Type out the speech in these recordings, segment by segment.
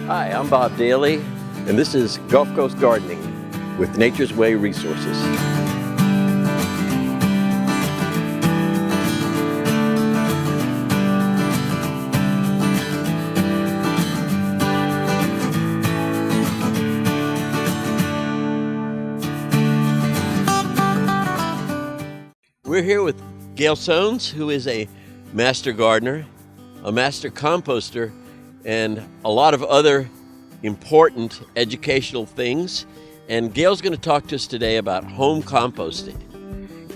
Hi, I'm Bob Daly, and this is Gulf Coast Gardening with Nature's Way Resources. We're here with Gail Sones, who is a master gardener, a master composter, and a lot of other important educational things. And Gail's going to talk to us today about home composting.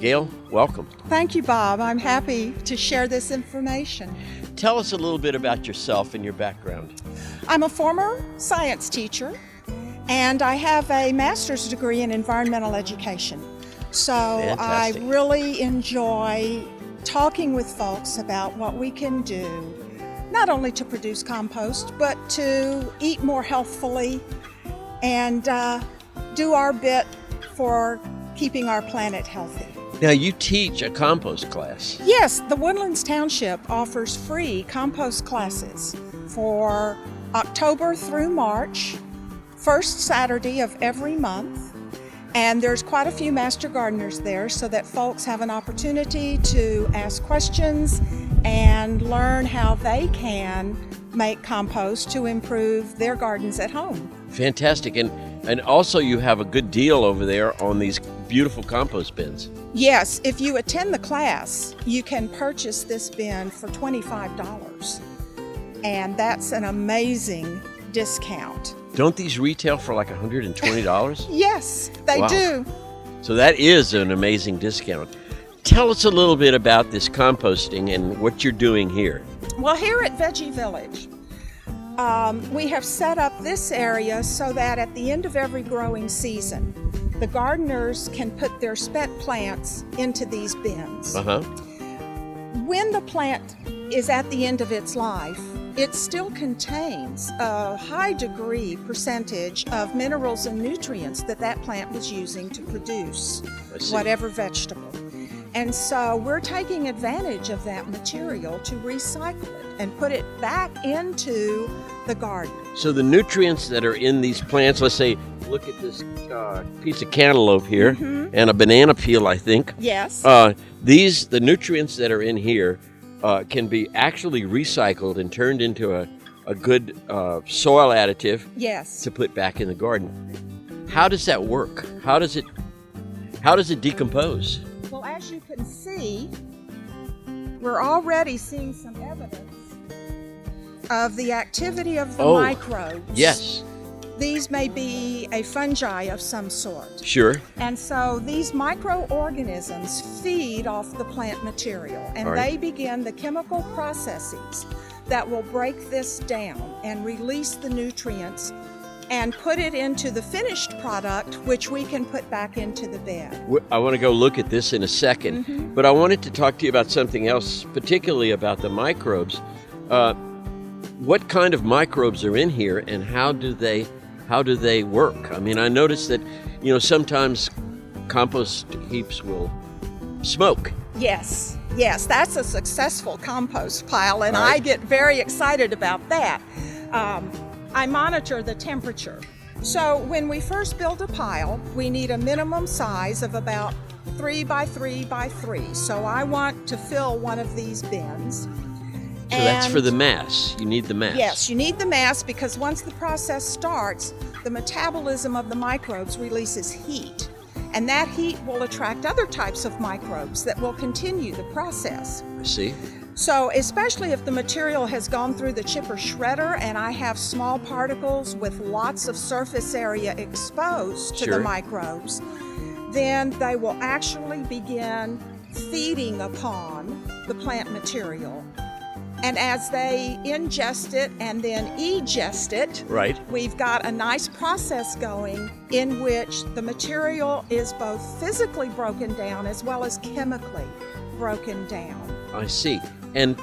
Gail, welcome. Thank you, Bob. I'm happy to share this information. Tell us a little bit about yourself and your background. I'm a former science teacher, and I have a master's degree in environmental education. So Fantastic. I really enjoy talking with folks about what we can do, not only to produce compost, but to eat more healthfully and do our bit for keeping our planet healthy. Now, you teach a compost class. Yes, the Woodlands Township offers free compost classes for October through March, first Saturday of every month. And there's quite a few master gardeners there so that folks have an opportunity to ask questions and learn how they can make compost to improve their gardens at home. Fantastic. And also you have a good deal over there on these beautiful compost bins. Yes, if you attend the class, you can purchase this bin for $25. And that's an amazing discount. Don't these retail for like $120? Yes, they Wow. do. So that is an amazing discount. Tell us a little bit about this composting and what you're doing here. Well, here at Veggie Village, we have set up this area so that at the end of every growing season, the gardeners can put their spent plants into these bins. When the plant is at the end of its life, it still contains a high percentage of minerals and nutrients that plant was using to produce whatever vegetable. And so we're taking advantage of that material to recycle it and put it back into the garden. So the nutrients that are in these plants, let's say, look at this piece of cantaloupe here and a banana peel, I think. Yes. The nutrients that are in here can be actually recycled and turned into a good soil additive. Yes. To put back in the garden. How does that work? How does it decompose? Well, as you can see, we're already seeing some evidence of the activity of the microbes. Yes. These may be a fungi of some sort. Sure. And so these microorganisms feed off the plant material, and they begin the chemical processes that will break this down and release the nutrients and put it into the finished product, which we can put back into the bed. I want to go look at this in a second, but I wanted to talk to you about something else, particularly about the microbes. What kind of microbes are in here, and how do they work? I mean, I noticed that, sometimes compost heaps will smoke. Yes, that's a successful compost pile, and I get very excited about that. I monitor the temperature. So when we first build a pile, we need a minimum size of about 3 by 3 by 3. So I want to fill one of these bins. So that's for the mass. You need the mass. Yes, you need the mass because once the process starts, the metabolism of the microbes releases heat. And that heat will attract other types of microbes that will continue the process. I see. So especially if the material has gone through the chipper shredder and I have small particles with lots of surface area exposed to the microbes, then they will actually begin feeding upon the plant material. And as they ingest it and then egest it, we've got a nice process going in which the material is both physically broken down as well as chemically broken down. I see. And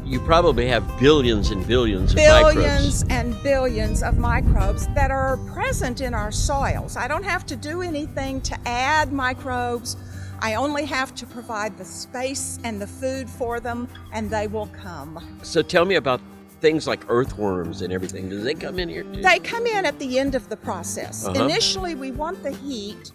you probably have billions and billions of microbes. Billions and billions of microbes that are present in our soils. I don't have to do anything to add microbes. I only have to provide the space and the food for them, and they will come. So tell me about things like earthworms and everything, do they come in here too? They come in at the end of the process. Uh-huh. Initially, we want the heat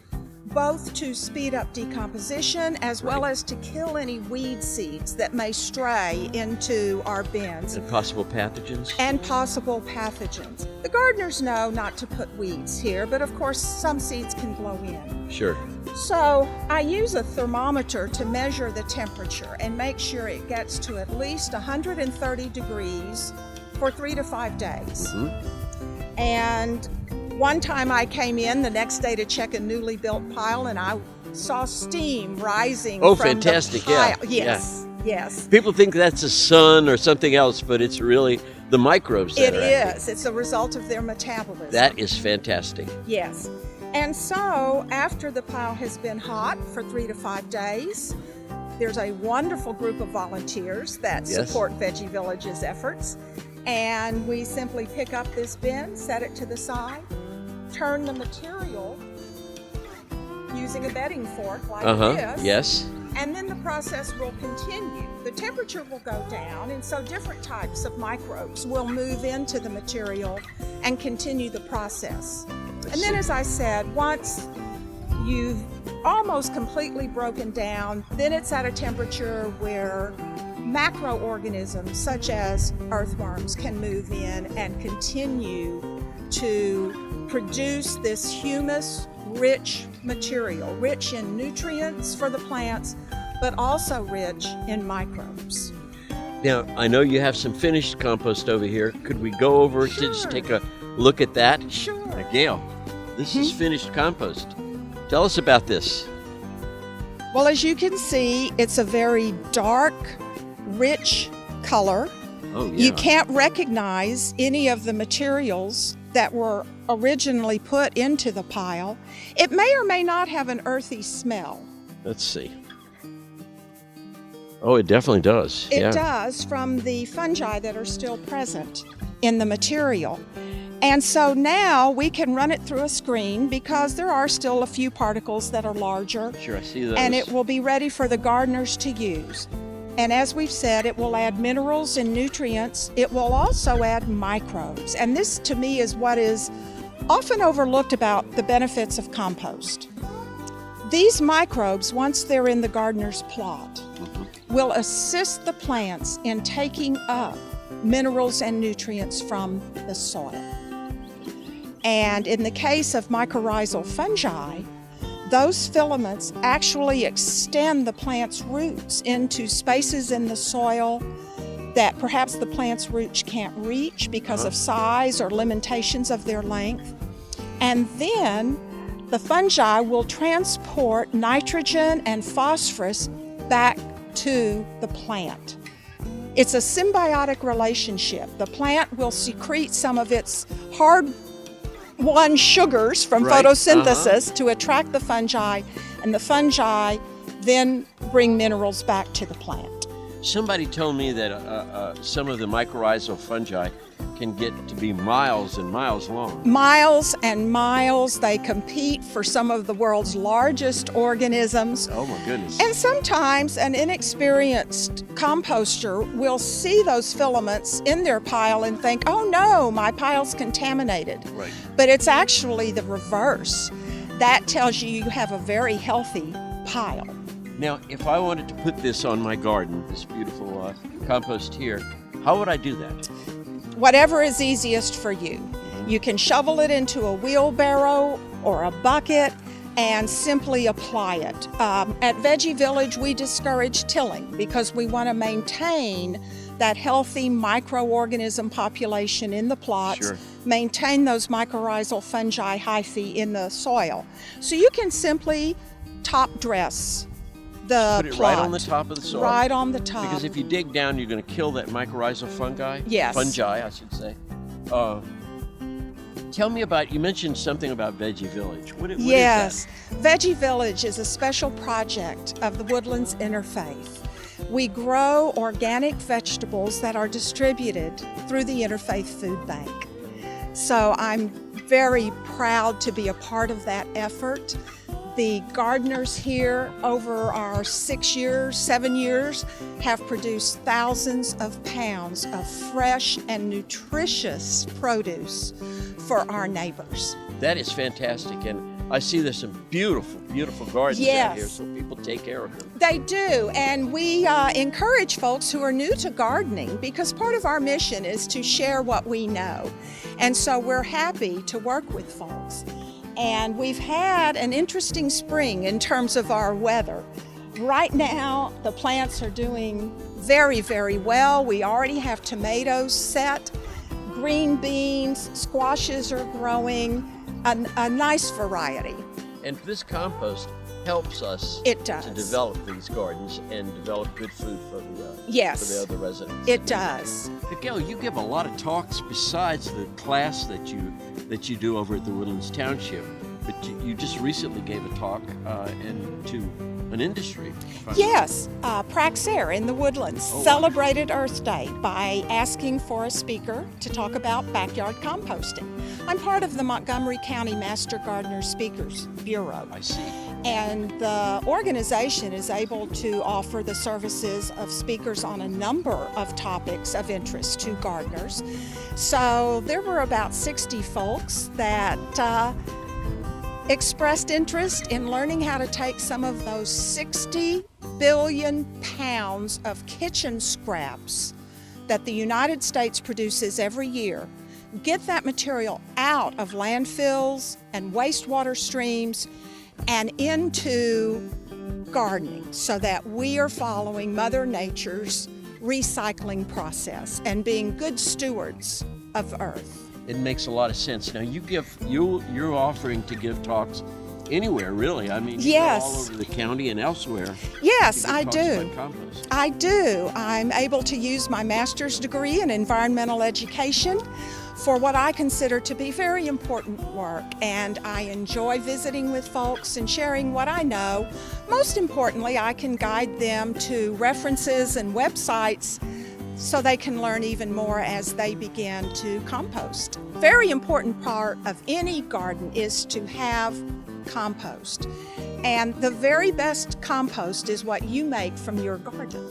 both to speed up decomposition as well as to kill any weed seeds that may stray into our bins. And possible pathogens? And possible pathogens. The gardeners know not to put weeds here, but of course some seeds can blow in. Sure. So I use a thermometer to measure the temperature and make sure it gets to at least 130 degrees for 3 to 5 days. Mm-hmm. And one time I came in the next day to check a newly built pile and I saw steam rising from fantastic, the pile. yeah. Yes, yes. People think that's the sun or something else, but it's really the microbes that It are active. is. It's a result of their metabolism. That is fantastic. Yes. And so after the pile has been hot for 3 to 5 days, there's a wonderful group of volunteers that Yes. support Veggie Village's efforts. And we simply pick up this bin, set it to the side, turn the material using a bedding fork like this. Yes. And then the process will continue. The temperature will go down, and so different types of microbes will move into the material and continue the process. And then, as I said, once you've almost completely broken down, then it's at a temperature where macroorganisms such as earthworms can move in and continue to produce this humus-rich material, rich in nutrients for the plants, but also rich in microbes. Now, I know you have some finished compost over here. Could we go over to just take a look at that? Sure. Gail, this is finished compost. Tell us about this. Well, as you can see, it's a very dark, rich color. Oh, yeah. You can't recognize any of the materials that were originally put into the pile. It may or may not have an earthy smell. Let's see. Oh, it definitely does. It yeah. does, from the fungi that are still present in the material. And so now we can run it through a screen because there are still a few particles that are larger. Sure, I see those. And it will be ready for the gardeners to use. And as we've said, it will add minerals and nutrients. It will also add microbes. And this, to me, is what is often overlooked about the benefits of compost. These microbes, once they're in the gardener's plot, will assist the plants in taking up minerals and nutrients from the soil. And in the case of mycorrhizal fungi, those filaments actually extend the plant's roots into spaces in the soil that perhaps the plant's roots can't reach because of size or limitations of their length. And then the fungi will transport nitrogen and phosphorus back to the plant. It's a symbiotic relationship. The plant will secrete some of its hard-won sugars from Right. photosynthesis to attract the fungi, and the fungi then bring minerals back to the plant. Somebody told me that some of the mycorrhizal fungi can get to be miles and miles long. Miles and miles, they compete for some of the world's largest organisms. Oh, my goodness. And sometimes an inexperienced composter will see those filaments in their pile and think, oh no, my pile's contaminated. Right. But it's actually the reverse. That tells you you have a very healthy pile. Now, if I wanted to put this on my garden, this beautiful compost here, how would I do that? Whatever is easiest for you. You can shovel it into a wheelbarrow or a bucket and simply apply it. At Veggie Village, we discourage tilling because we want to maintain that healthy microorganism population in the plots, Sure. maintain those mycorrhizal fungi hyphae in the soil. So you can simply top dress the Put it plot. right on the top of the soil? Right on the top. Because if you dig down, you're going to kill that mycorrhizal fungi? Yes. Fungi, I should say. Tell me about, you mentioned something about Veggie Village. What Yes, is Veggie Village is a special project of the Woodlands Interfaith. We grow organic vegetables that are distributed through the Interfaith Food Bank. So I'm very proud to be a part of that effort. The gardeners here over our 7 years, have produced thousands of pounds of fresh and nutritious produce for our neighbors. That is fantastic, and I see there's some beautiful, beautiful gardens out here, so people take care of them. They do, and we encourage folks who are new to gardening, because part of our mission is to share what we know. And so we're happy to work with folks. And we've had an interesting spring in terms of our weather. Right now, the plants are doing very, very well. We already have tomatoes set, green beans, squashes are growing, a nice variety. And this compost helps us to develop these gardens and develop good food for the other residents. It does. But Gail, you give a lot of talks besides the class that you do over at the Woodlands Township. But you just recently gave a talk to an industry. Yes, Praxair in the Woodlands celebrated Earth Day by asking for a speaker to talk about backyard composting. I'm part of the Montgomery County Master Gardener Speakers Bureau. I see. And the organization is able to offer the services of speakers on a number of topics of interest to gardeners. So there were about 60 folks that expressed interest in learning how to take some of those 60 billion pounds of kitchen scraps that the United States produces every year, get that material out of landfills and wastewater streams and into gardening, so that we are following Mother Nature's recycling process and being good stewards of Earth. It makes a lot of sense. Now you're offering to give talks anywhere, really. I mean, you go all over the county and elsewhere. Yes, I do. About compost. I do. I'm able to use my master's degree in environmental education for what I consider to be very important work, and I enjoy visiting with folks and sharing what I know. Most importantly, I can guide them to references and websites so they can learn even more as they begin to compost. Very important part of any garden is to have compost. And the very best compost is what you make from your garden,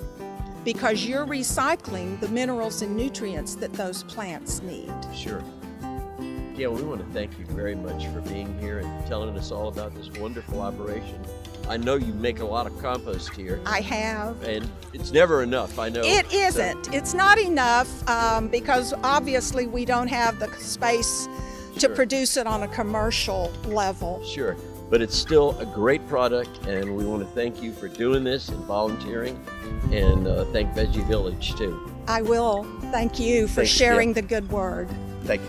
because you're recycling the minerals and nutrients that those plants need. Sure. Gail, we want to thank you very much for being here and telling us all about this wonderful operation. I know you make a lot of compost here. I have. And it's never enough, I know. It isn't. It's not enough because obviously we don't have the space to produce it on a commercial level. Sure. But it's still a great product, and we want to thank you for doing this and volunteering, and thank Veggie Village too. I will. Thank you for sharing the good word. Thank you.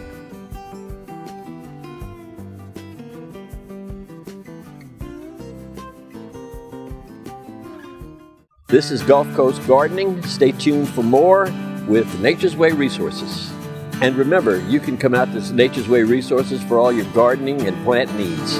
This is Gulf Coast Gardening. Stay tuned for more with Nature's Way Resources. And remember, you can come out to Nature's Way Resources for all your gardening and plant needs.